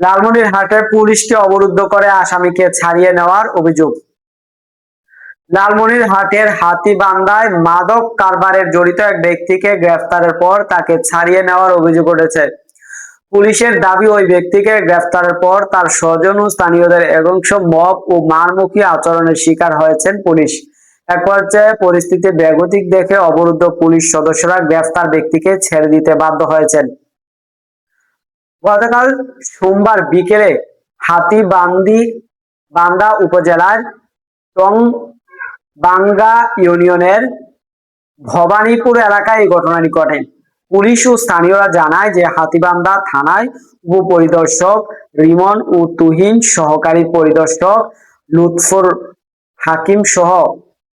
লালমনিরহাটে পুলিশকে অবরুদ্ধ করে আসামিকে ছাড়িয়ে নেওয়ার অভিযোগ। লালমনিরহাটের হাতীবান্ধায় মাদক কারবারে জড়িত এক ব্যক্তিকে গ্রেফতারের পর তাকে ছাড়িয়ে নেওয়ার অভিযোগ উঠেছে। পুলিশের দাবি, ওই ব্যক্তিকে গ্রেফতারের পর তার স্বজন ও স্থানীয়দের একাংশ মব ও মারমুখী আচরণের শিকার হয়েছেন পুলিশ। এক পর্যায়ে পরিস্থিতি বেগতিক দেখে অবরুদ্ধ পুলিশ সদস্যরা গ্রেফতার ব্যক্তিকে ছেড়ে দিতে বাধ্য হয়েছেন। গতকাল সোমবার বিকেলে হাতীবান্ধা উপজেলার টংবাঙ্গা ইউনিয়নের ভবানীপুর এলাকায় এই ঘটনাটি ঘটে। পুলিশ ও স্থানীয়রা জানায় যে হাতীবান্ধা থানায় উপপরিদর্শক রিমন ও তুহিন, সহকারী পরিদর্শক লুৎফুর হাকিম সহ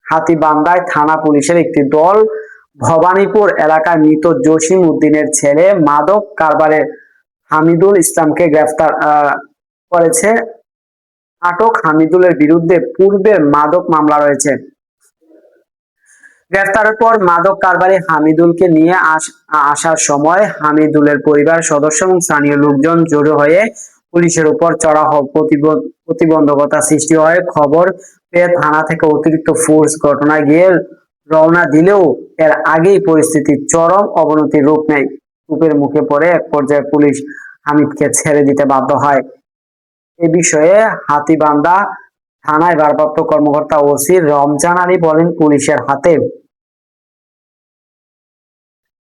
হাতীবান্ধায় থানা পুলিশের একটি দল ভবানীপুর এলাকায় মৃত জসিম উদ্দিনের ছেলে মাদক কারবারে হামিদুল ইসলামকে গ্রেফতার করেছে। আটক হামিদুলের বিরুদ্ধে পূর্বের মাদক মামলা রয়েছে। গ্রেফতারের পর মাদক কারবারি হামিদুলকে নিয়ে আসার সময় হামিদুলের পরিবার সদস্য এবং স্থানীয় লোকজন জড়ো হয়ে পুলিশের উপর চড়াও প্রতিবন্ধকতা সৃষ্টি হয়। খবর পেয়ে থানা থেকে অতিরিক্ত ফোর্স ঘটনায় গিয়ে রওনা দিলেও এর আগেই পরিস্থিতির চরম অবনতির রূপের মুখে পড়ে এক পর্যায়ে পুলিশ হামিদকে ছেড়ে দিতে বাধ্য হয়। এ বিষয়ে হাতীবান্ধা থানায় ভারপ্রাপ্ত কর্মকর্তা ওসি রমজান আলী বলেন, পুলিশের হাতে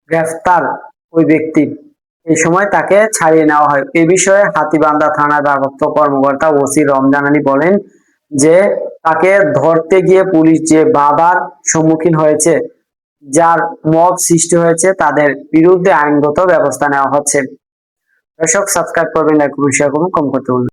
গ্রেফতার ওই ব্যক্তি, এই সময় তাকে ছাড়িয়ে নেওয়া হয়। এ বিষয়ে হাতীবান্ধা থানার ভারপ্রাপ্ত কর্মকর্তা ওসি রমজান আলী বলেন যে তাকে ধরতে গিয়ে পুলিশ যে বাধার সম্মুখীন হয়েছে, যার মব সৃষ্টি হয়েছে, তাদের বিরুদ্ধে আইনগত ব্যবস্থা নেওয়া হচ্ছে। দর্শক, সাবস্ক্রাইব করবেন, লাইক করুন, শেয়ার করুন, কমেন্ট করতে ভুলবেন না।